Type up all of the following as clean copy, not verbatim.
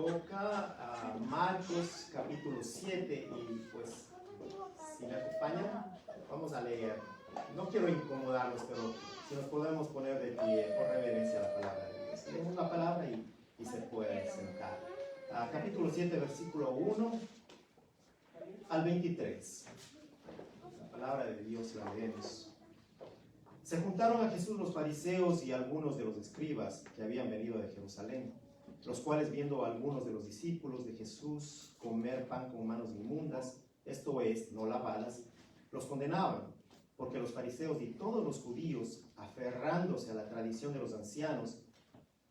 toca a Marcos capítulo 7 y pues si me acompañan vamos a leer. No quiero incomodarlos, pero si nos podemos poner de pie por reverencia a la palabra de Dios. Leemos la palabra y se pueden sentar. Capítulo 7, versículo 1 al 23. La palabra de Dios la leemos. Se juntaron a Jesús los fariseos y algunos de los escribas que habían venido de Jerusalén, los cuales, viendo a algunos de los discípulos de Jesús comer pan con manos inmundas, esto es, no lavadas, los condenaban, porque los fariseos y todos los judíos, aferrándose a la tradición de los ancianos,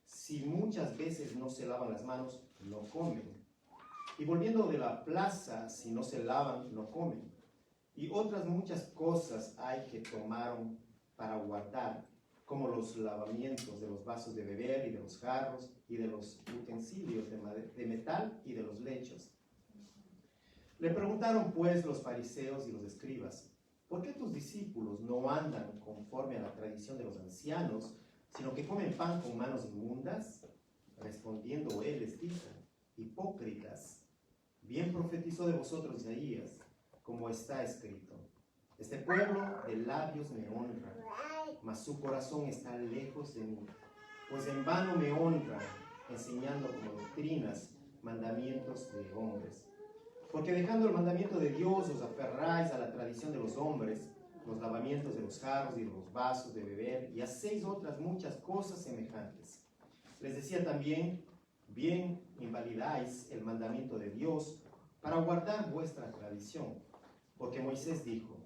si muchas veces no se lavan las manos, no comen. Y volviendo de la plaza, si no se lavan, no comen. Y otras muchas cosas hay que tomaron para guardar, como los lavamientos de los vasos de beber y de los jarros y de los utensilios de metal y de los lechos. Le preguntaron pues los fariseos y los escribas: ¿por qué tus discípulos no andan conforme a la tradición de los ancianos, sino que comen pan con manos inmundas? Respondiendo él les dijo: hipócritas, bien profetizó de vosotros Isaías, como está escrito: este pueblo de labios me honra, mas su corazón está lejos de mí, pues en vano me honran, enseñando como doctrinas mandamientos de hombres. Porque dejando el mandamiento de Dios os aferráis a la tradición de los hombres, los lavamientos de los jarros y de los vasos de beber, y hacéis otras muchas cosas semejantes. Les decía también: bien invalidáis el mandamiento de Dios para guardar vuestra tradición. Porque Moisés dijo: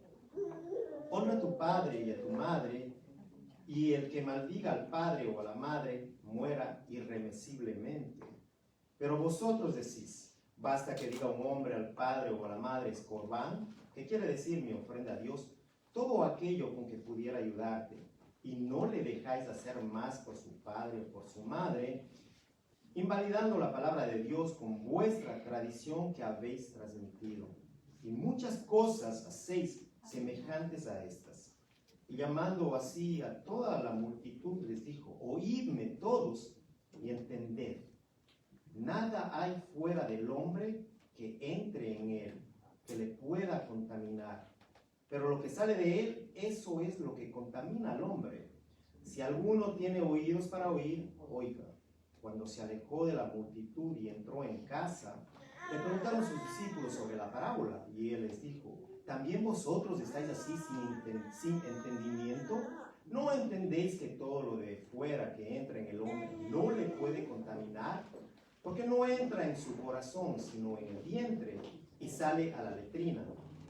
honra a tu padre y a tu madre, y el que maldiga al padre o a la madre muera irremisiblemente. Pero vosotros decís: basta que diga un hombre al padre o a la madre es corbán, que quiere decir mi ofrenda a Dios, todo aquello con que pudiera ayudarte, y no le dejáis hacer más por su padre o por su madre, invalidando la palabra de Dios con vuestra tradición que habéis transmitido. Y muchas cosas hacéis semejantes a estas. Y llamando así a toda la multitud les dijo: oídme todos y entended. Nada hay fuera del hombre que entre en él, que le pueda contaminar. Pero lo que sale de él, eso es lo que contamina al hombre. Si alguno tiene oídos para oír, oiga. Cuando se alejó de la multitud y entró en casa, le preguntaron sus discípulos sobre la parábola, y él les dijo: ¿también vosotros estáis así sin entendimiento? ¿No entendéis que todo lo de fuera que entra en el hombre no le puede contaminar? Porque no entra en su corazón, sino en el vientre, y sale a la letrina.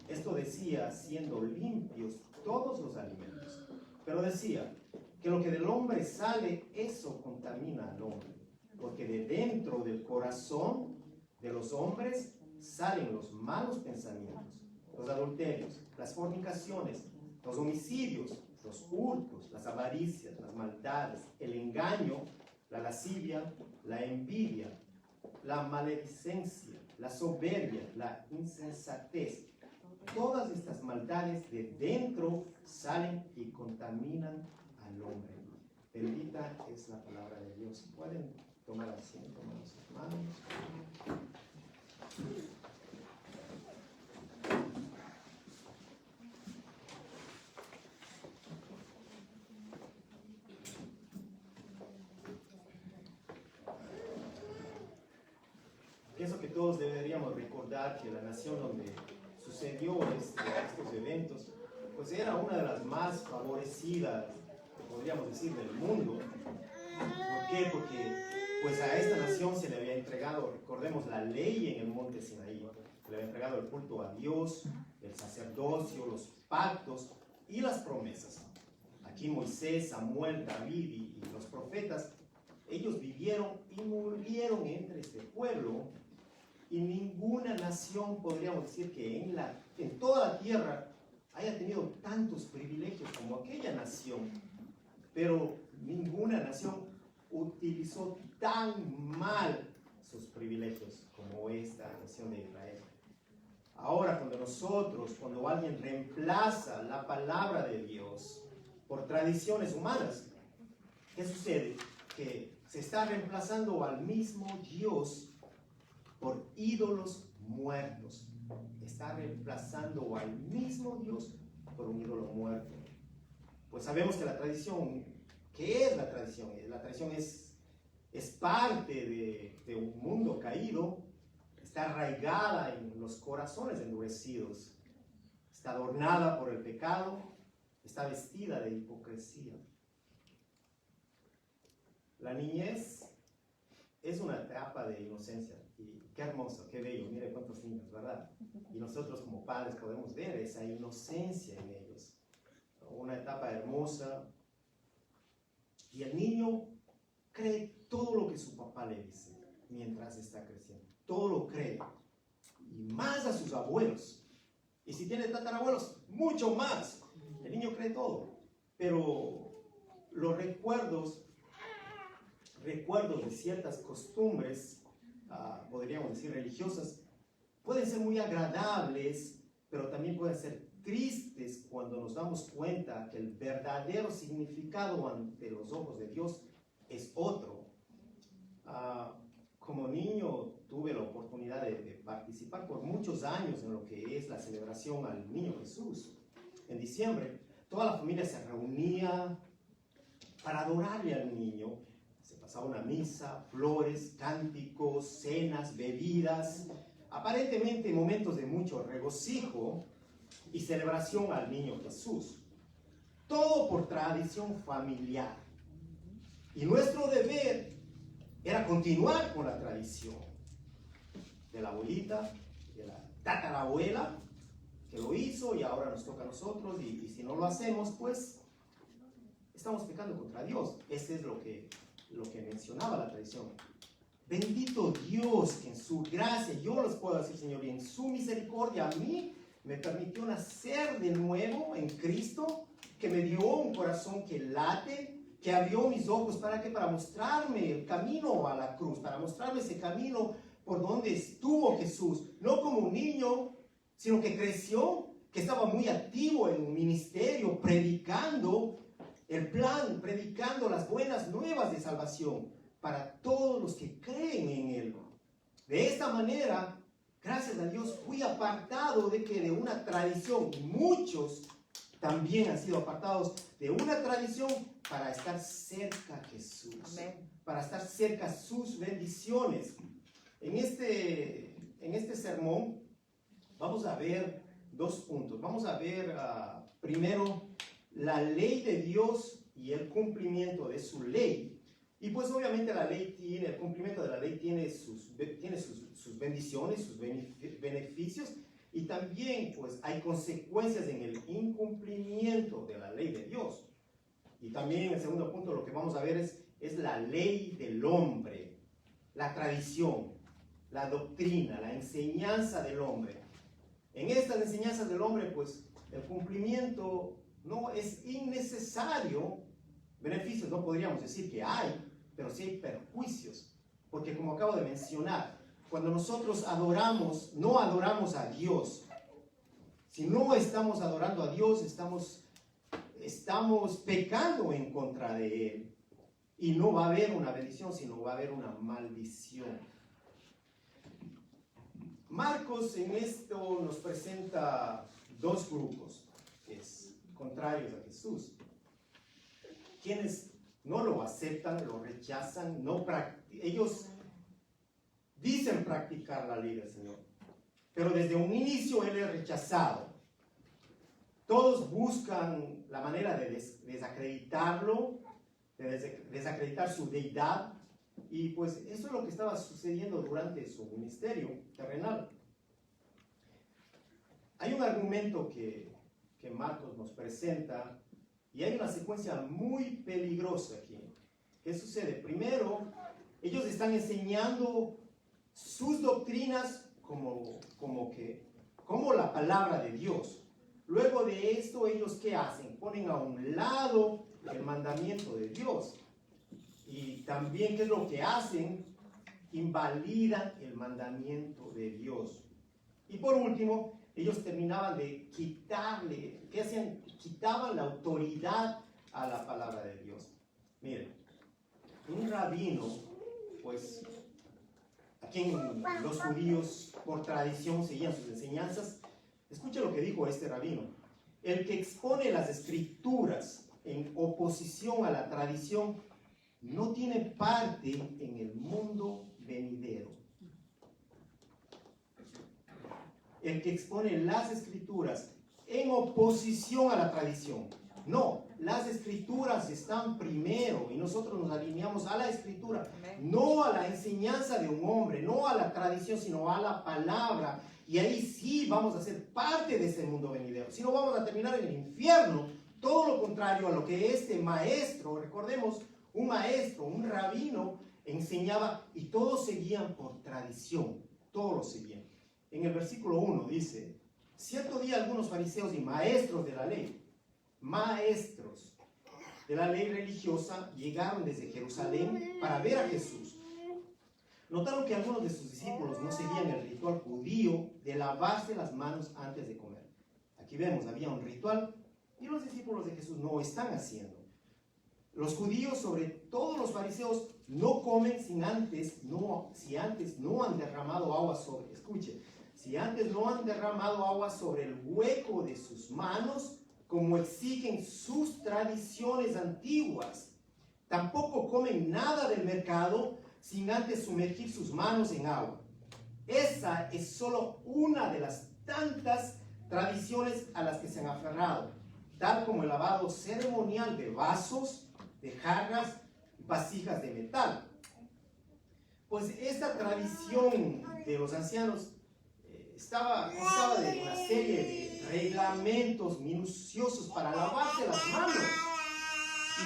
Esto decía siendo limpios todos los alimentos. Pero decía que lo que del hombre sale, eso contamina al hombre. Porque de dentro del corazón de los hombres salen los malos pensamientos, los adulterios, las fornicaciones, los homicidios, los hurtos, las avaricias, las maldades, el engaño, la lascivia, la envidia, la maledicencia, la soberbia, la insensatez. Todas estas maldades de dentro salen y contaminan al hombre. Bendita es la palabra de Dios. Pueden tomar asiento, hermanos. Pienso que todos deberíamos recordar que la nación donde sucedió estos eventos, pues era una de las más favorecidas, podríamos decir, del mundo. ¿Por qué? Porque pues a esta nación se le había entregado, recordemos, la ley en el monte Sinaí. Se le había entregado el culto a Dios, el sacerdocio, los pactos y las promesas. Aquí Moisés, Samuel, David y los profetas, ellos vivieron y murieron entre este pueblo, y ninguna nación, podríamos decir, que en toda la tierra haya tenido tantos privilegios como aquella nación. Pero ninguna nación utilizó tan mal sus privilegios como esta nación de Israel. Ahora, cuando alguien reemplaza la palabra de Dios por tradiciones humanas, ¿qué sucede? Que se está reemplazando al mismo Dios por ídolos muertos. Está reemplazando al mismo Dios por un ídolo muerto. Pues sabemos que la tradición, ¿qué es la tradición? La tradición es parte de un mundo caído, está arraigada en los corazones endurecidos, está adornada por el pecado, está vestida de hipocresía. La niñez es una etapa de inocencia, y qué hermoso, qué bello, mire cuántos niños, ¿verdad? Y nosotros como padres podemos ver esa inocencia en ellos, una etapa hermosa, y el niño cree todo lo que su papá le dice mientras está creciendo, todo lo cree, y más a sus abuelos, y si tiene tatarabuelos, mucho más. El niño cree todo, pero los recuerdos de ciertas costumbres, podríamos decir religiosas, pueden ser muy agradables, pero también pueden ser tristes cuando nos damos cuenta que el verdadero significado ante los ojos de Dios es otro. Como niño tuve la oportunidad de participar por muchos años en lo que es la celebración al Niño Jesús. En diciembre, toda la familia se reunía para adorarle al niño. Se pasaba una misa, flores, cánticos, cenas, bebidas, aparentemente momentos de mucho regocijo y celebración al Niño Jesús. Todo por tradición familiar. Y nuestro deber era continuar con la tradición de la abuelita, de la tatarabuela, que lo hizo y ahora nos toca a nosotros, y si no lo hacemos, pues estamos pecando contra Dios. Ese es lo que mencionaba la tradición. Bendito Dios que en su gracia, yo les puedo decir, Señor, y en su misericordia a mí me permitió nacer de nuevo en Cristo, que me dio un corazón que late, que abrió mis ojos para mostrarme el camino a la cruz, para mostrarme ese camino por donde estuvo Jesús, no como un niño, sino que creció, que estaba muy activo en un ministerio, predicando el plan, predicando las buenas nuevas de salvación para todos los que creen en Él. De esta manera, gracias a Dios, fui apartado de una tradición. Muchos también han sido apartados de una tradición para estar cerca a Jesús. Amén. Para estar cerca a sus bendiciones. En este sermón vamos a ver dos puntos. Vamos a ver primero la ley de Dios y el cumplimiento de su ley. Y pues obviamente el cumplimiento de la ley tiene sus bendiciones, sus beneficios, y también pues hay consecuencias en el incumplimiento de la ley de Dios. Y también el segundo punto lo que vamos a ver es la ley del hombre, la tradición, la doctrina, la enseñanza del hombre. En estas enseñanzas del hombre pues el cumplimiento no es innecesario. Beneficios no podríamos decir que hay, pero sí hay perjuicios, porque como acabo de mencionar, cuando nosotros no adoramos a Dios. Si no estamos adorando a Dios, estamos pecando en contra de Él, y no va a haber una bendición, sino va a haber una maldición. Marcos en esto nos presenta dos grupos contrarios a Jesús, quienes no lo aceptan, lo rechazan, ellos dicen practicar la ley del Señor, pero desde un inicio Él es rechazado. Todos buscan la manera de desacreditarlo, de desacreditar su deidad, y pues eso es lo que estaba sucediendo durante su ministerio terrenal. Hay un argumento que Marcos nos presenta, y hay una secuencia muy peligrosa aquí. ¿Qué sucede? Primero, ellos están enseñando sus doctrinas como la palabra de Dios. Luego de esto, ellos ¿qué hacen? Ponen a un lado el mandamiento de Dios. Y también, ¿qué es lo que hacen? Invalidan el mandamiento de Dios. Y por último, ellos terminaban de quitarle, ¿qué hacían? Quitaban la autoridad a la palabra de Dios. Miren, un rabino, pues, quien los judíos por tradición seguían sus enseñanzas. Escucha lo que dijo este rabino: el que expone las escrituras en oposición a la tradición no tiene parte en el mundo venidero. El que expone las escrituras en oposición a la tradición. No, las escrituras están primero y nosotros nos alineamos a la escritura, no a la enseñanza de un hombre, no a la tradición, sino a la palabra. Y ahí sí vamos a ser parte de ese mundo venidero. Si no, vamos a terminar en el infierno. Todo lo contrario a lo que este maestro, recordemos, un maestro, un rabino, enseñaba, y todos seguían por tradición, todos lo seguían. En el versículo 1 dice: cierto día algunos fariseos y maestros de la ley religiosa llegaron desde Jerusalén para ver a Jesús. Notaron que algunos de sus discípulos no seguían el ritual judío de lavarse las manos antes de comer. Aquí vemos, había un ritual y los discípulos de Jesús no están haciendo. Los judíos, sobre todo los fariseos, no comen si antes no han derramado agua sobre, escuche, si antes no han derramado agua sobre el hueco de sus manos, como exigen sus tradiciones antiguas. Tampoco comen nada del mercado sin antes sumergir sus manos en agua. Esa es solo una de las tantas tradiciones a las que se han aferrado, tal como el lavado ceremonial de vasos, de jarras y vasijas de metal. Pues esta tradición de los ancianos constaba de una serie de reglamentos minuciosos para lavarse las manos.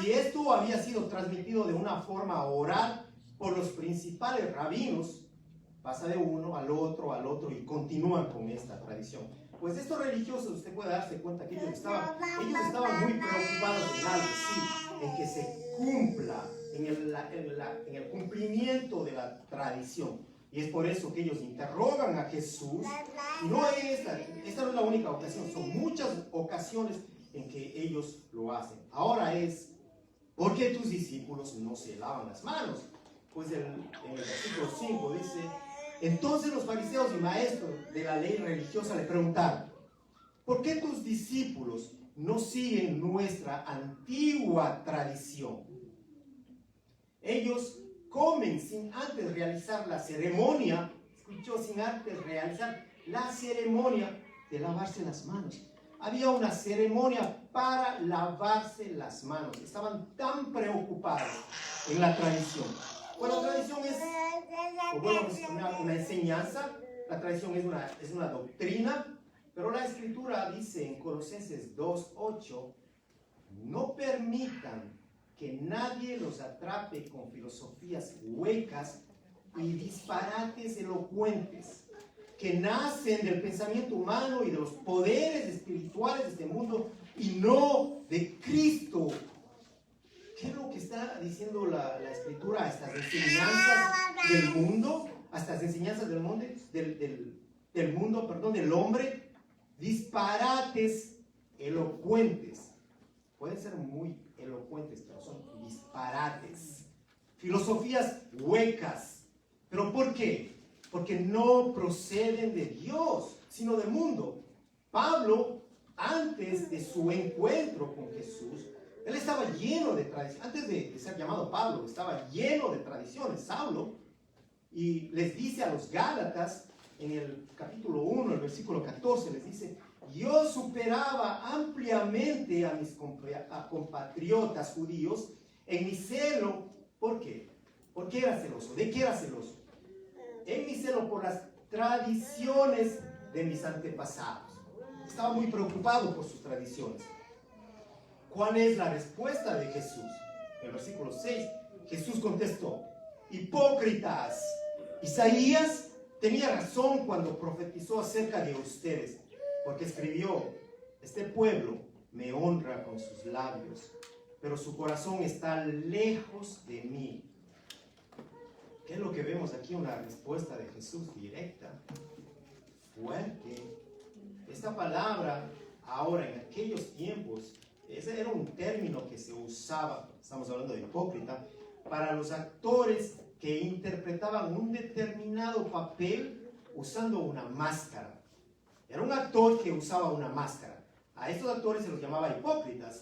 Y esto había sido transmitido de una forma oral por los principales rabinos. Pasa de uno al otro y continúan con esta tradición. Pues estos religiosos, usted puede darse cuenta que ellos estaban muy preocupados en algo, sí, en que se cumpla, en el cumplimiento de la tradición. Y es por eso que ellos interrogan a Jesús. Y no es esta no es la única ocasión, son muchas ocasiones en que ellos lo hacen. Ahora es: ¿por qué tus discípulos no se lavan las manos? Pues en el versículo 5 dice: entonces los fariseos y maestros de la ley religiosa le preguntaron: ¿por qué tus discípulos no siguen nuestra antigua tradición? Ellos comen sin antes realizar la ceremonia, sin antes realizar la ceremonia de lavarse las manos. Había una ceremonia para lavarse las manos. Estaban tan preocupados en la tradición. Bueno, la tradición es una enseñanza, la tradición es una doctrina, pero la Escritura dice en Colosenses 2:8: no permitan que nadie los atrape con filosofías huecas y disparates elocuentes que nacen del pensamiento humano y de los poderes espirituales de este mundo y no de Cristo. ¿Qué es lo que está diciendo la Escritura a estas enseñanzas del mundo? A estas enseñanzas del mundo, del hombre. Disparates elocuentes. Pueden ser muy elocuentes, pero son disparates. Filosofías huecas. ¿Pero por qué? Porque no proceden de Dios, sino del mundo. Pablo, antes de su encuentro con Jesús, él estaba lleno de tradiciones. Antes de ser llamado Pablo, estaba lleno de tradiciones, Saulo. Y les dice a los Gálatas, en el capítulo 1, el versículo 14, les dice: yo superaba ampliamente a mis compatriotas judíos en mi celo. ¿Por qué? ¿Por qué era celoso? ¿De qué era celoso? En mi celo por las tradiciones de mis antepasados. Estaba muy preocupado por sus tradiciones. ¿Cuál es la respuesta de Jesús? En el versículo 6, Jesús contestó: hipócritas, Isaías tenía razón cuando profetizó acerca de ustedes, porque escribió: este pueblo me honra con sus labios, pero su corazón está lejos de mí. ¿Qué es lo que vemos aquí? Una respuesta de Jesús directa, fuerte. Esta palabra, ahora en aquellos tiempos, ese era un término que se usaba, estamos hablando de hipócrita, para los actores que interpretaban un determinado papel usando una máscara. Era un actor que usaba una máscara. A estos actores se los llamaba hipócritas.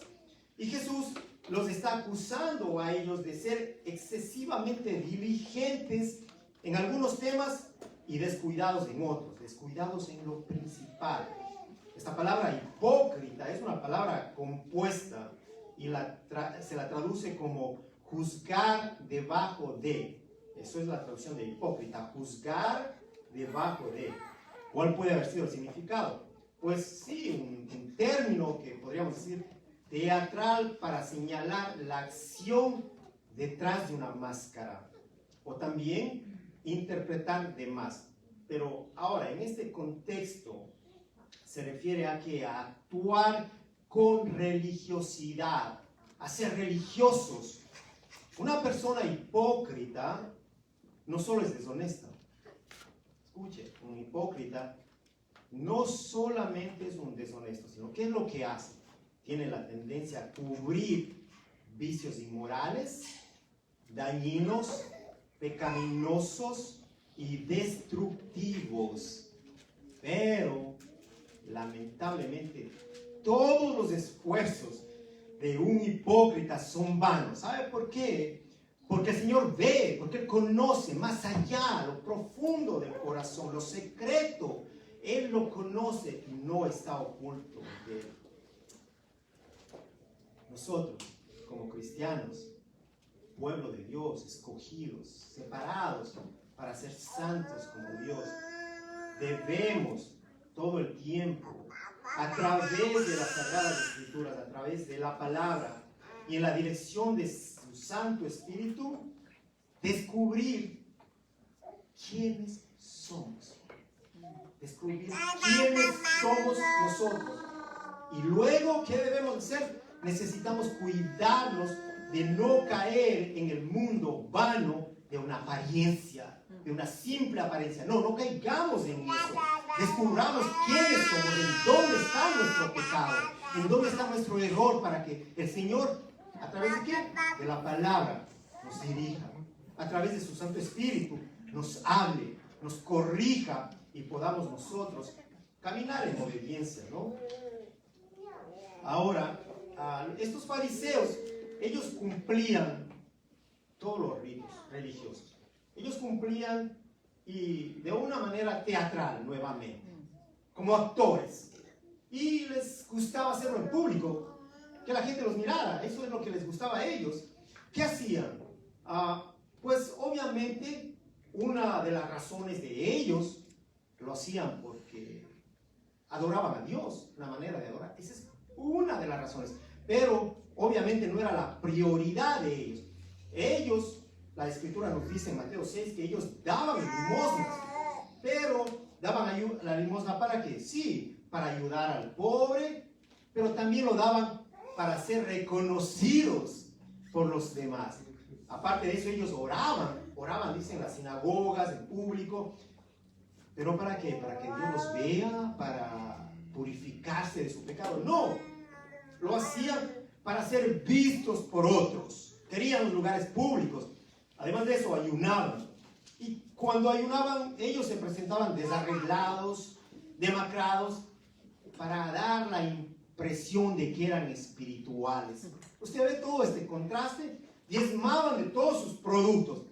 Y Jesús los está acusando a ellos de ser excesivamente diligentes en algunos temas y descuidados en otros, descuidados en lo principal. Esta palabra hipócrita es una palabra compuesta y se la traduce como juzgar debajo de. Eso es la traducción de hipócrita, juzgar debajo de. ¿Cuál puede haber sido el significado? Pues sí, un término que podríamos decir teatral para señalar la acción detrás de una máscara, o también interpretar de más. Pero ahora, en este contexto, se refiere a que a actuar con religiosidad, a ser religiosos. Una persona hipócrita no solo es deshonesta. Escuche, un hipócrita no solamente es un deshonesto, sino ¿qué es lo que hace? Tiene la tendencia a cubrir vicios inmorales, dañinos, pecaminosos y destructivos. Pero, lamentablemente, todos los esfuerzos de un hipócrita son vanos. ¿Sabe por qué? Porque el Señor ve, porque Él conoce más allá, lo profundo del corazón, lo secreto. Él lo conoce y no está oculto de Él. Nosotros, como cristianos, pueblo de Dios, escogidos, separados para ser santos como Dios, debemos todo el tiempo, a través de las Sagradas Escrituras, a través de la palabra y en la dirección de su Santo Espíritu, descubrir quiénes somos. Descubrir quiénes somos nosotros. Y luego, ¿qué debemos hacer? Necesitamos cuidarnos de no caer en el mundo vano de una apariencia, de una simple apariencia. No caigamos en eso. Descubramos quiénes somos, en dónde está nuestro pecado, en dónde está nuestro error, para que el Señor, ¿a través de qué? De la palabra, nos dirija. A través de su Santo Espíritu, nos hable, nos corrija y podamos nosotros caminar en obediencia, ¿no? Ahora, estos fariseos, ellos cumplían todos los ritos religiosos. Ellos cumplían y de una manera teatral nuevamente, como actores. Y les gustaba hacerlo en público, que la gente los mirara. Eso es lo que les gustaba a ellos. ¿Qué hacían? Pues obviamente una de las razones de ellos lo hacían porque adoraban a Dios, una manera de adorar. Esa es una de las razones. Pero obviamente no era la prioridad de ellos. Ellos, la Escritura nos dice en Mateo 6 que ellos daban limosnas, pero daban la limosna ¿para qué? Sí, para ayudar al pobre, pero también lo daban para ser reconocidos por los demás. Aparte de eso, ellos oraban, dicen, en las sinagogas, en público. ¿Pero para qué? ¿Para que Dios los vea? ¿Para purificarse de su pecado? No, lo hacían para ser vistos por otros. Querían los lugares públicos. Además de eso, ayunaban. Y cuando ayunaban, ellos se presentaban desarreglados, demacrados, para dar la impresión de que eran espirituales. Usted ve todo este contraste. Diezmaban de todos sus productos.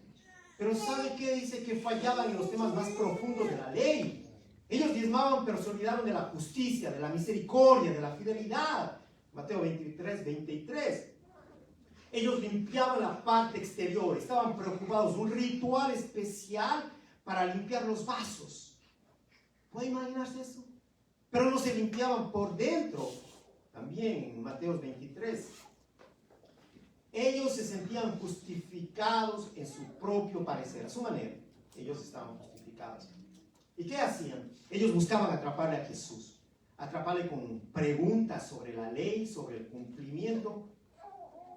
Pero ¿sabe qué? Dice que fallaban en los temas más profundos de la ley. Ellos diezmaban, pero se olvidaron de la justicia, de la misericordia, de la fidelidad. Mateo 23. Ellos limpiaban la parte exterior, estaban preocupados, un ritual especial para limpiar los vasos. ¿Puede imaginarse eso? Pero no se limpiaban por dentro. También en Mateo 23. Ellos se sentían justificados en su propio parecer, a su manera. Ellos estaban justificados. ¿Y qué hacían? Ellos buscaban atraparle a Jesús. Atraparle con preguntas sobre la ley, sobre el cumplimiento.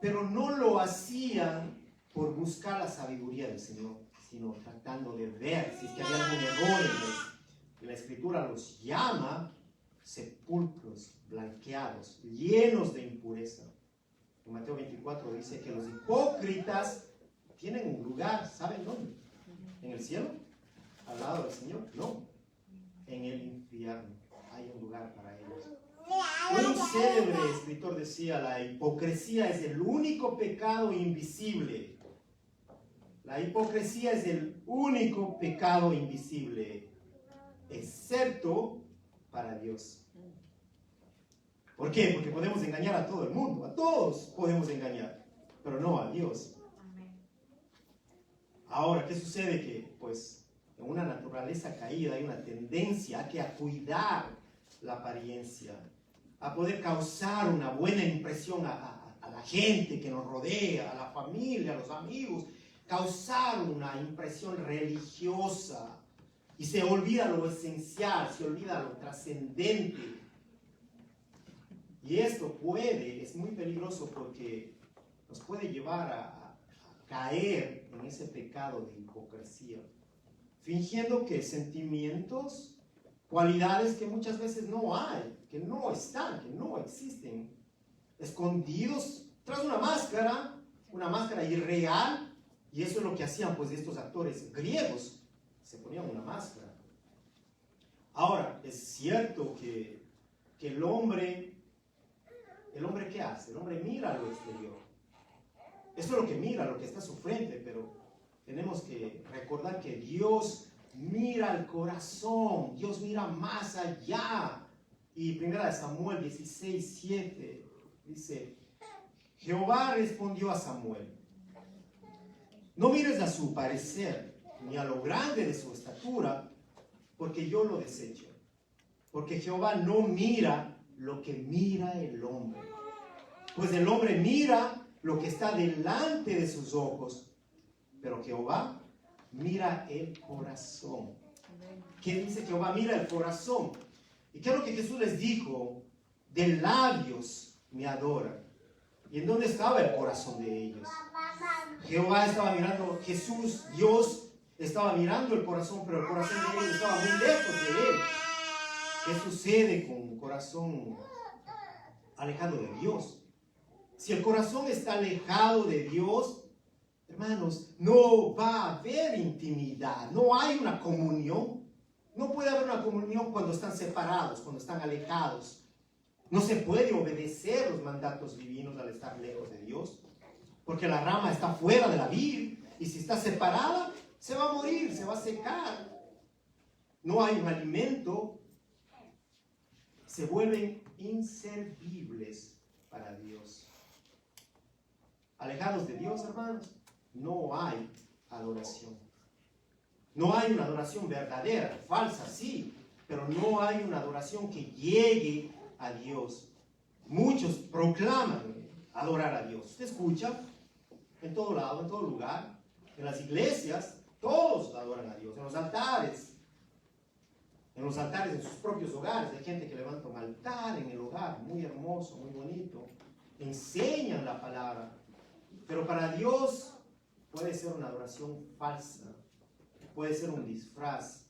Pero no lo hacían por buscar la sabiduría del Señor, sino tratando de ver si es que había algún error en él. La Escritura los llama sepulcros blanqueados, llenos de impureza. En Mateo 24 dice que los hipócritas tienen un lugar, ¿saben dónde? ¿En el cielo? ¿Al lado del Señor? No, en el infierno hay un lugar para ellos. Un célebre escritor decía, la hipocresía es el único pecado invisible. La hipocresía es el único pecado invisible, excepto para Dios. ¿Por qué? Porque podemos engañar a todo el mundo, a todos podemos engañar, pero no a Dios. Ahora, ¿qué sucede? Que pues en una naturaleza caída hay una tendencia a cuidar la apariencia, a poder causar una buena impresión a la gente que nos rodea, a la familia, a los amigos, causar una impresión religiosa, y se olvida lo esencial, se olvida lo trascendente. Y esto es muy peligroso porque nos puede llevar a caer en ese pecado de hipocresía, fingiendo que sentimientos, cualidades que muchas veces no hay, que no están, que no existen, escondidos tras una máscara irreal. Y eso es lo que hacían pues estos actores griegos, se ponían una máscara. Ahora, es cierto que el hombre ¿qué hace? El hombre mira lo exterior. Eso es lo que mira, lo que está a su frente, pero tenemos que recordar que Dios mira el corazón, Dios mira más allá. Y 1 Samuel 16:7 dice, Jehová respondió a Samuel, no mires a su parecer, ni a lo grande de su estatura, porque yo lo desecho. Porque Jehová no mira lo que mira el hombre. Pues el hombre mira lo que está delante de sus ojos, pero Jehová mira el corazón. ¿Qué dice Jehová? Mira el corazón. ¿Y qué es lo que Jesús les dijo? De labios me adoran. ¿Y en dónde estaba el corazón de ellos? Jehová estaba mirando, Jesús, Dios, estaba mirando el corazón, pero el corazón de ellos estaba muy lejos de él. ¿Qué sucede con un corazón alejado de Dios? Si el corazón está alejado de Dios, hermanos, no va a haber intimidad, no hay una comunión. No puede haber una comunión cuando están separados, cuando están alejados. No se puede obedecer los mandatos divinos al estar lejos de Dios, porque la rama está fuera de la vid, y si está separada, se va a morir, se va a secar. No hay un alimento, se vuelven inservibles para Dios. Alejados de Dios, hermanos, no hay adoración. No hay una adoración verdadera, falsa, sí, pero no hay una adoración que llegue a Dios. Muchos proclaman adorar a Dios. Usted escucha en todo lado, en todo lugar, en las iglesias, todos adoran a Dios, en los altares, en sus propios hogares. Hay gente que levanta un altar en el hogar, muy hermoso, muy bonito, enseñan la palabra, pero para Dios puede ser una adoración falsa, puede ser un disfraz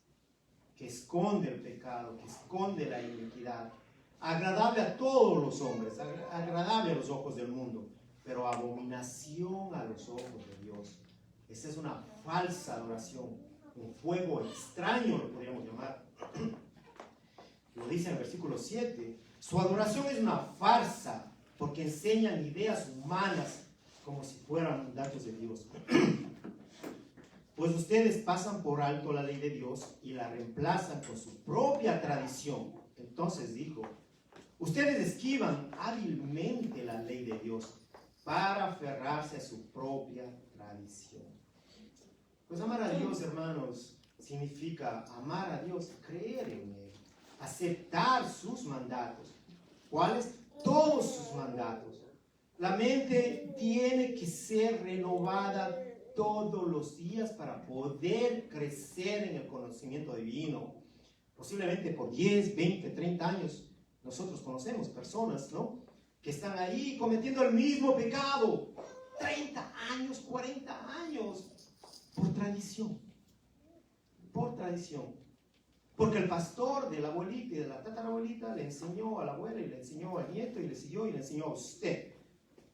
que esconde el pecado, que esconde la iniquidad, agradable a todos los hombres, agradable a los ojos del mundo, pero abominación a los ojos de Dios. Esa es una falsa adoración, un fuego extraño lo podríamos llamar. Lo dice en el versículo 7, su adoración es una farsa, porque enseñan ideas humanas como si fueran mandatos de Dios. Pues ustedes pasan por alto la ley de Dios y la reemplazan con su propia tradición. Entonces dijo, ustedes esquivan hábilmente la ley de Dios para aferrarse a su propia tradición. Pues amar a Dios, hermanos, significa amar a Dios, creer en Él, aceptar sus mandatos. ¿Cuáles? Todos sus mandatos. La mente tiene que ser renovada todos los días para poder crecer en el conocimiento divino. Posiblemente por 10, 20, 30 años. Nosotros conocemos personas, ¿no?, que están ahí cometiendo el mismo pecado. 30 años, 40 años. Por tradición. Por tradición. Porque el pastor de la abuelita y de la tatarabuelita le enseñó a la abuela y le enseñó al nieto y le siguió y le enseñó a usted.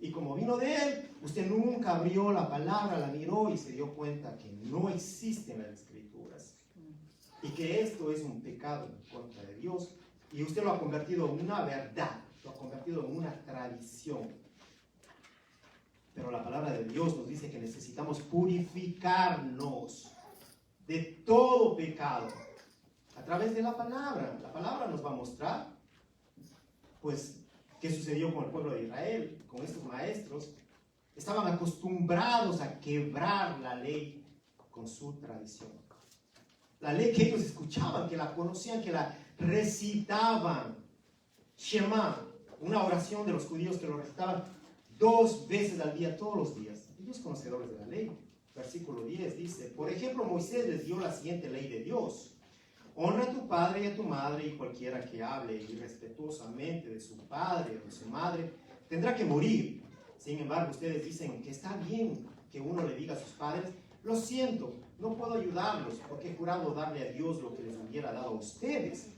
Y como vino de Él, usted nunca abrió la palabra, la miró y se dio cuenta que no existen las Escrituras. Y que esto es un pecado en contra de Dios. Y usted lo ha convertido en una verdad, lo ha convertido en una tradición. Pero la palabra de Dios nos dice que necesitamos purificarnos de todo pecado a través de la palabra. La palabra nos va a mostrar, pues, qué sucedió con el pueblo de Israel, con estos maestros. Estaban acostumbrados a quebrar la ley con su tradición. La ley que ellos escuchaban, que la conocían, que la recitaban. Shema, una oración de los judíos que lo recitaban 2 veces al día, todos los días. Ellos conocedores de la ley. Versículo 10 dice, por ejemplo, Moisés les dio la siguiente ley de Dios. Honra a tu padre y a tu madre, y cualquiera que hable irrespetuosamente de su padre o de su madre tendrá que morir. Sin embargo, ustedes dicen que está bien que uno le diga a sus padres, lo siento, no puedo ayudarlos porque he jurado darle a Dios lo que les hubiera dado a ustedes.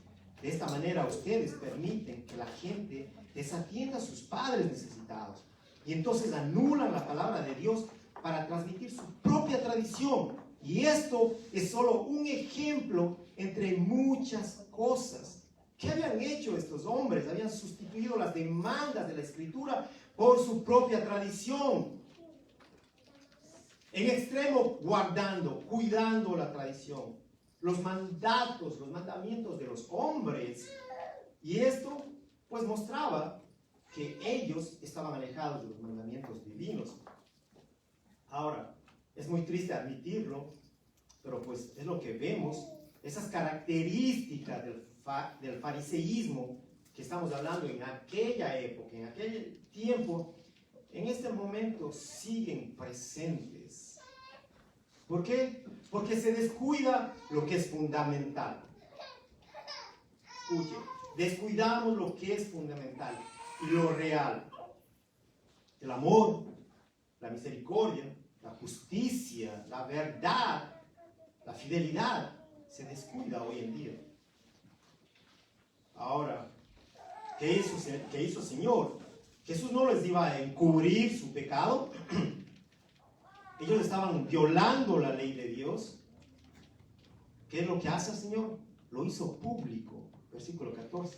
De esta manera ustedes permiten que la gente desatienda a sus padres necesitados y entonces anulan la palabra de Dios para transmitir su propia tradición. Y esto es solo un ejemplo entre muchas cosas. ¿Qué habían hecho estos hombres? Habían sustituido las demandas de la Escritura por su propia tradición. En extremo, guardando, cuidando la tradición, los mandatos, los mandamientos de los hombres. Y esto, pues, mostraba que ellos estaban alejados de los mandamientos divinos. Ahora, es muy triste admitirlo, pero pues es lo que vemos, esas características del fariseísmo que estamos hablando en aquella época, en aquel tiempo, en este momento siguen presentes. ¿Por qué? Porque se descuida lo que es fundamental. Escuche, descuidamos lo que es fundamental y lo real. El amor, la misericordia, la justicia, la verdad, la fidelidad, se descuida hoy en día. Ahora, ¿qué hizo el Señor? Jesús no les iba a encubrir su pecado. Ellos estaban violando la ley de Dios. ¿Qué es lo que hace el Señor? Lo hizo público. Versículo 14.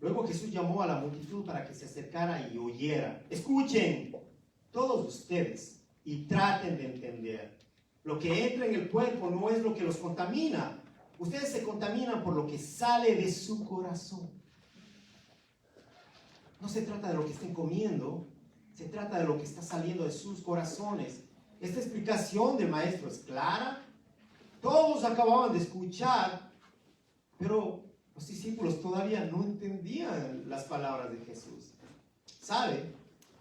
Luego Jesús llamó a la multitud para que se acercara y oyera. Escuchen, todos ustedes, y traten de entender. Lo que entra en el cuerpo no es lo que los contamina. Ustedes se contaminan por lo que sale de su corazón. No se trata de lo que estén comiendo, se trata de lo que está saliendo de sus corazones. Esta explicación del maestro es clara. Todos acababan de escuchar, pero los discípulos todavía no entendían las palabras de Jesús. ¿Sabe?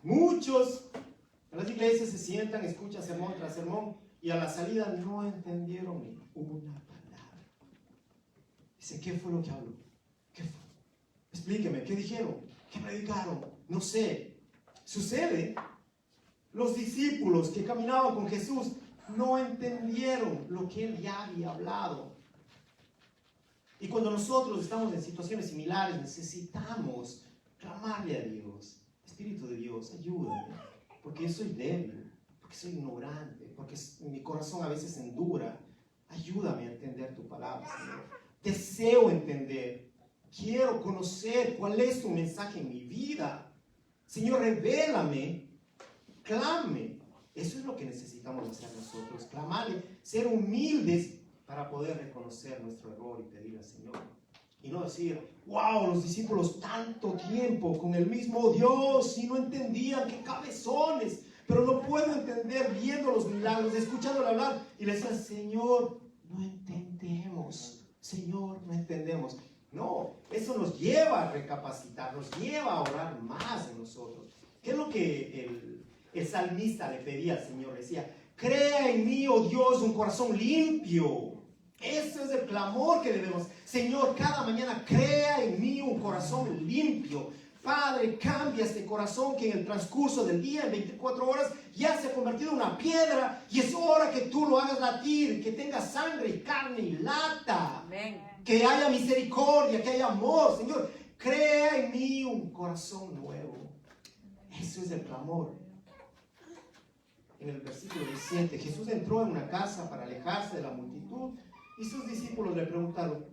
Muchos en las iglesias se sientan, escuchan sermón tras sermón y a la salida no entendieron ni una palabra. Dice, ¿qué fue lo que habló? ¿Qué fue? Explíqueme, ¿qué dijeron? ¿Qué predicaron? No sé. Sucede, los discípulos que caminaban con Jesús no entendieron lo que Él ya había hablado. Y cuando nosotros estamos en situaciones similares, necesitamos clamarle a Dios. Espíritu de Dios, ayúdame, porque yo soy débil, porque soy ignorante, porque mi corazón a veces endura. Ayúdame a entender tu palabra, Señor. Deseo entender. Quiero conocer cuál es tu mensaje en mi vida. Señor, revélame. Clame. Eso es lo que necesitamos hacer nosotros. Clamarle, ser humildes para poder reconocer nuestro error y pedir al Señor. Y no decir, wow, los discípulos tanto tiempo con el mismo Dios y no entendían, qué cabezones. Pero no puedo entender viendo los milagros, escuchándole hablar. Y le decían, Señor, no entendemos. Señor, no entendemos. No, eso nos lleva a recapacitar, nos lleva a orar más en nosotros. ¿Qué es lo que el salmista le pedía al Señor? Decía, crea en mí, oh Dios, un corazón limpio. Ese es el clamor que debemos. Señor, cada mañana crea en mí un corazón limpio. Padre, cambia este corazón que en el transcurso del día, en 24 horas, ya se ha convertido en una piedra. Y es hora que tú lo hagas latir, que tenga sangre y carne y lata. Amén. Que haya misericordia, que haya amor. Señor, crea en mí un corazón nuevo. Eso es el clamor. En el versículo 17, Jesús entró en una casa para alejarse de la multitud y sus discípulos le preguntaron,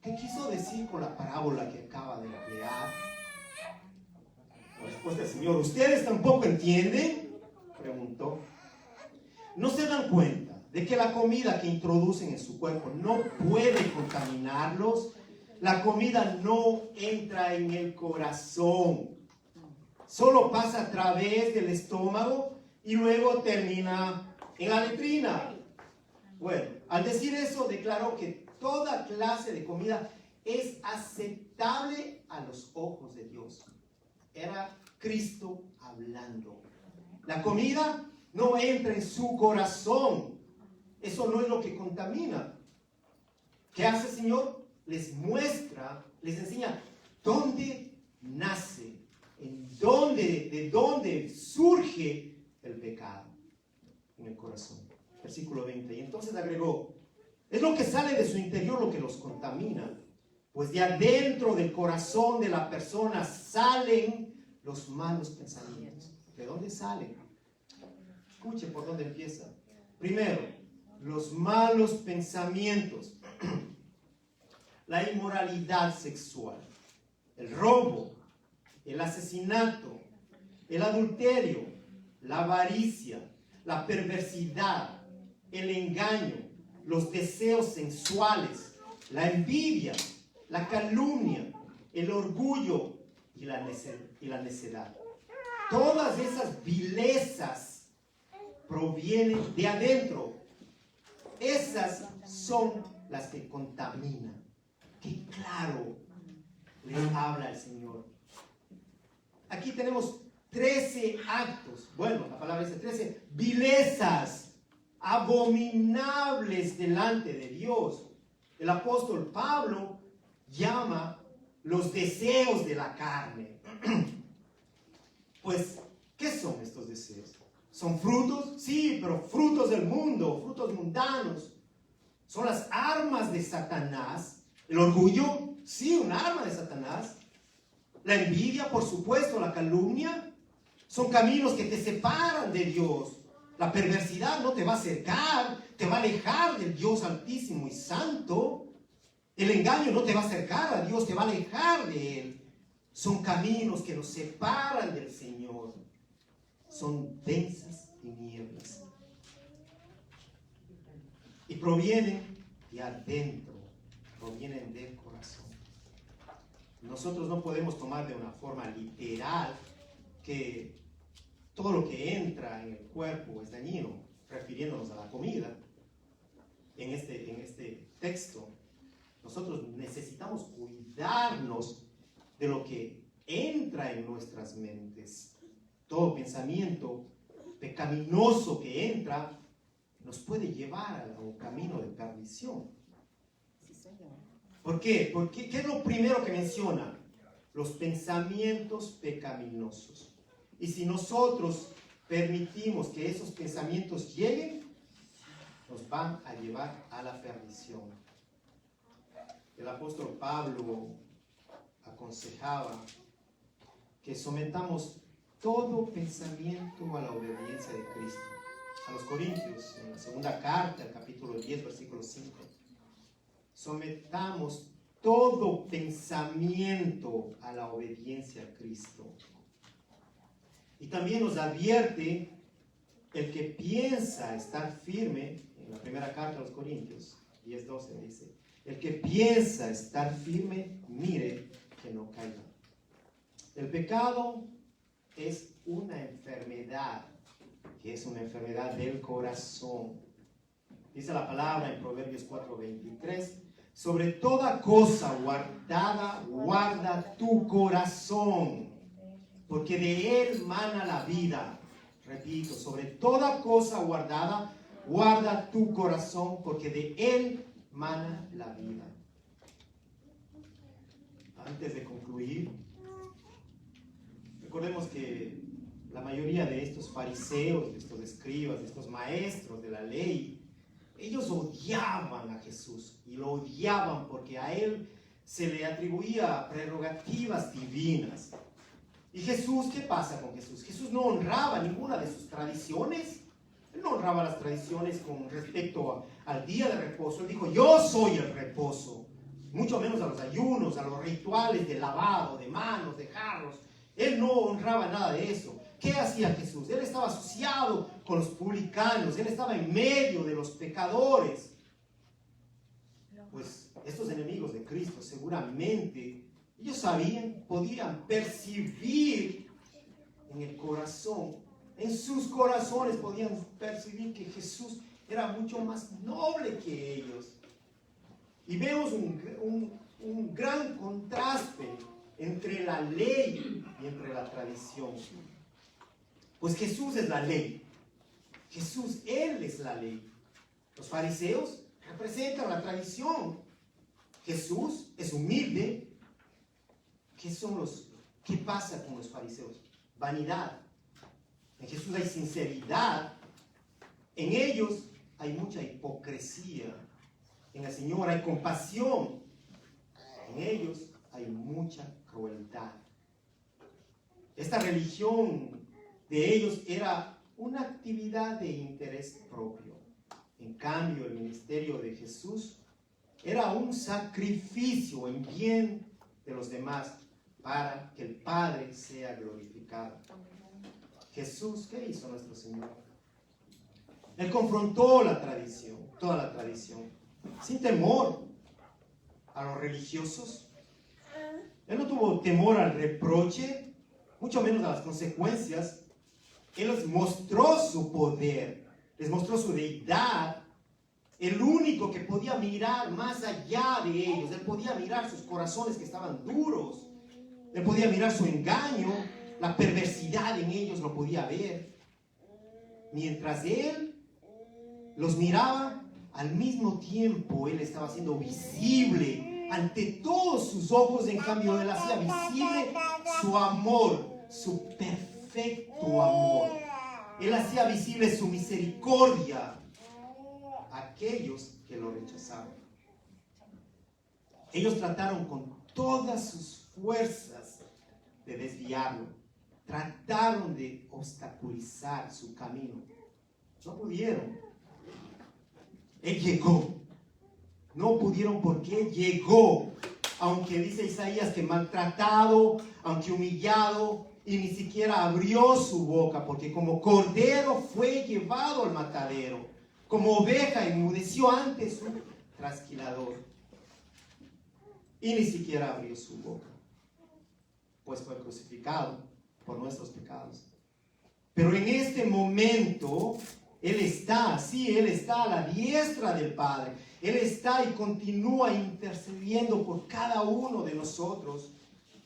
¿qué quiso decir con la parábola que acaba de emplear? La respuesta del Señor, ¿ustedes tampoco entienden? Preguntó. ¿No se dan cuenta de que la comida que introducen en su cuerpo no puede contaminarlos? La comida no entra en el corazón, solo pasa a través del estómago y luego termina en la letrina. Bueno, al decir eso declaró que toda clase de comida es aceptable a los ojos de Dios. Era Cristo hablando. La comida no entra en su corazón. Eso no es lo que contamina. ¿Qué hace el Señor? Les muestra, les enseña dónde nace, de dónde surge el pecado en el corazón. Versículo 20. Y entonces agregó, es lo que sale de su interior lo que los contamina, pues de adentro del corazón de la persona salen los malos pensamientos. ¿De dónde salen? Escuche por dónde empieza. Primero, los malos pensamientos. La inmoralidad sexual, el robo, el asesinato, el adulterio, la avaricia, la perversidad, el engaño, los deseos sensuales, la envidia, la calumnia, el orgullo y la necedad. Todas esas vilezas provienen de adentro. Esas son las que contaminan. Qué claro les habla el Señor. Aquí tenemos 13 actos. Bueno, la palabra dice 13 vilezas abominables delante de Dios. El apóstol Pablo llama los deseos de la carne. Pues, ¿qué son estos deseos? ¿Son frutos? Sí, pero frutos del mundo, frutos mundanos. Son las armas de Satanás. El orgullo, sí, un arma de Satanás. La envidia, por supuesto, la calumnia. Son caminos que te separan de Dios. La perversidad no te va a acercar, te va a alejar del Dios altísimo y santo. El engaño no te va a acercar a Dios, te va a alejar de Él. Son caminos que nos separan del Señor. Son densas tinieblas. Y provienen de adentro, provienen del corazón. Nosotros no podemos tomar de una forma literal que todo lo que entra en el cuerpo es dañino, refiriéndonos a la comida. En este texto, nosotros necesitamos cuidarnos de lo que entra en nuestras mentes. Todo pensamiento pecaminoso que entra nos puede llevar a un camino de perdición. ¿Por qué? Porque ¿qué es lo primero que menciona? Los pensamientos pecaminosos. Y si nosotros permitimos que esos pensamientos lleguen, nos van a llevar a la perdición. El apóstol Pablo aconsejaba que sometamos todo pensamiento a la obediencia de Cristo. A los Corintios, en la segunda carta, el capítulo 10, versículo 5. Sometamos todo pensamiento a la obediencia a Cristo. Y también nos advierte el que piensa estar firme, en la primera carta a los Corintios, 10:12 dice, el que piensa estar firme, mire que no caiga. El pecado es una enfermedad, que es una enfermedad del corazón. Dice la palabra en Proverbios 4:23, sobre toda cosa guardada, guarda tu corazón, porque de él mana la vida. Repito, sobre toda cosa guardada, guarda tu corazón, porque de él mana la vida. Antes de concluir, recordemos que la mayoría de estos fariseos, de estos escribas, de estos maestros de la ley, ellos odiaban a Jesús y lo odiaban porque a él se le atribuía prerrogativas divinas. ¿Y Jesús? ¿Qué pasa con Jesús? Jesús no honraba ninguna de sus tradiciones. Él no honraba las tradiciones con respecto al día de reposo. Él dijo, yo soy el reposo. Mucho menos a los ayunos, a los rituales de lavado, de manos, de jarros. Él no honraba nada de eso. ¿Qué hacía Jesús? Él estaba asociado con los publicanos. Él estaba en medio de los pecadores. Pues estos enemigos de Cristo seguramente, ellos sabían, podían percibir en el corazón, en sus corazones podían percibir que Jesús era mucho más noble que ellos. Y vemos un gran contraste entre la ley y entre la tradición. Pues Jesús es la ley. Jesús, Él es la ley. Los fariseos representan la tradición. Jesús es humilde. ¿Qué pasa con los fariseos? Vanidad. En Jesús hay sinceridad. En ellos hay mucha hipocresía. En el Señor hay compasión. En ellos hay mucha crueldad. Esta religión de ellos era una actividad de interés propio. En cambio, el ministerio de Jesús era un sacrificio en bien de los demás para que el Padre sea glorificado. Jesús, ¿qué hizo nuestro Señor? Él confrontó la tradición, toda la tradición, sin temor a los religiosos. Él no tuvo temor al reproche, mucho menos a las consecuencias. Él les mostró su poder, les mostró su deidad, el único que podía mirar más allá de ellos. Él podía mirar sus corazones que estaban duros, él podía mirar su engaño, la perversidad en ellos lo podía ver. Mientras él los miraba, al mismo tiempo él estaba siendo visible ante todos sus ojos. En cambio, él hacía visible su amor, su perfecto amor. Él hacía visible su misericordia a aquellos que lo rechazaban. Ellos trataron con todas sus fuerzas de desviarlo. Trataron de obstaculizar su camino. No pudieron. Él llegó. No pudieron porque Él llegó. Aunque dice Isaías que maltratado, aunque humillado, y ni siquiera abrió su boca, porque como cordero fue llevado al matadero, como oveja enmudeció ante su trasquilador, y ni siquiera abrió su boca, pues fue crucificado por nuestros pecados. Pero en este momento Él está, sí, Él está a la diestra del Padre. Él está y continúa intercediendo por cada uno de nosotros.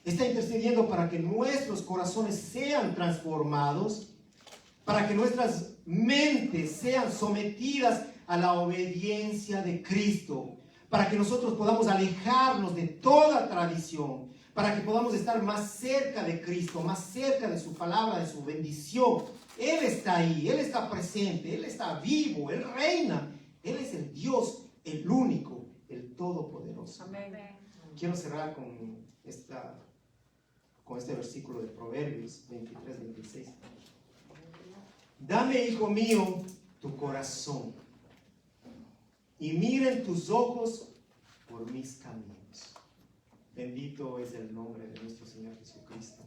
Está intercediendo para que nuestros corazones sean transformados, para que nuestras mentes sean sometidas a la obediencia de Cristo, para que nosotros podamos alejarnos de toda tradición, para que podamos estar más cerca de Cristo, más cerca de su palabra, de su bendición. Él está ahí, Él está presente, Él está vivo, Él reina. Él es el Dios, el único, el todopoderoso. Amén. Quiero cerrar con este versículo de Proverbios 23-26. Dame, hijo mío, tu corazón, y miren tus ojos por mis caminos. Bendito es el nombre de nuestro Señor Jesucristo.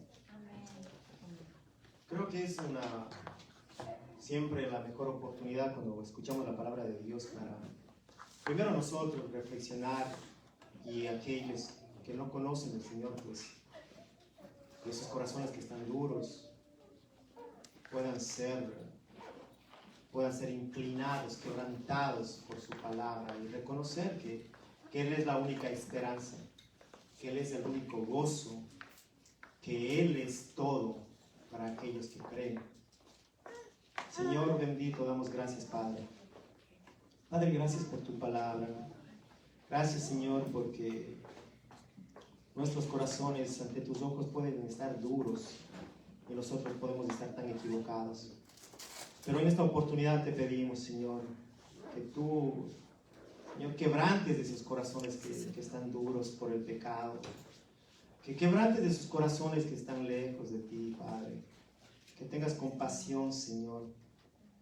Creo que es siempre la mejor oportunidad cuando escuchamos la palabra de Dios para, primero nosotros, reflexionar, y aquellos que no conocen al Señor, pues esos corazones que están duros puedan ser inclinados, quebrantados por su palabra, y reconocer que Él es la única esperanza, que Él es el único gozo, que Él es todo para aquellos que creen. Señor bendito, damos gracias, Padre. Padre, gracias por tu palabra. Gracias, Señor, porque nuestros corazones ante tus ojos pueden estar duros y nosotros podemos estar tan equivocados. Pero en esta oportunidad te pedimos, Señor, que tú, Señor, quebrantes esos corazones que están duros por el pecado. Que quebrantes de sus corazones que están lejos de ti, Padre. Que tengas compasión, Señor.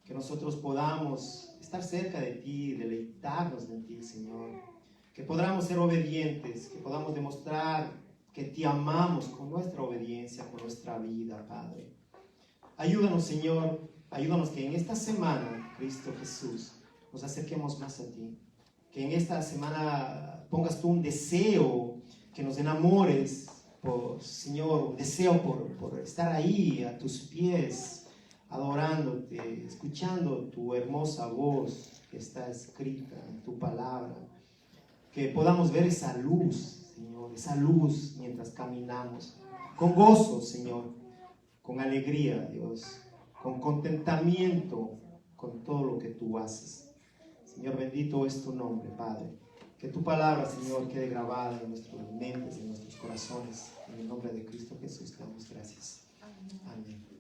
Que nosotros podamos estar cerca de ti, deleitarnos en ti, Señor. Que podamos ser obedientes, que podamos demostrar que te amamos con nuestra obediencia, con nuestra vida, Padre. Ayúdanos, Señor, ayúdanos que en esta semana, Cristo Jesús, nos acerquemos más a ti. Que en esta semana pongas tú un deseo, que nos enamores, Señor, un deseo por estar ahí a tus pies, adorándote, escuchando tu hermosa voz que está escrita en tu palabra. Que podamos ver esa luz, Señor, esa luz mientras caminamos, con gozo, Señor, con alegría, Dios, con contentamiento con todo lo que tú haces. Señor, bendito es tu nombre, Padre. Que tu palabra, Señor, quede grabada en nuestras mentes, en nuestros corazones. En el nombre de Cristo Jesús te damos gracias. Amén.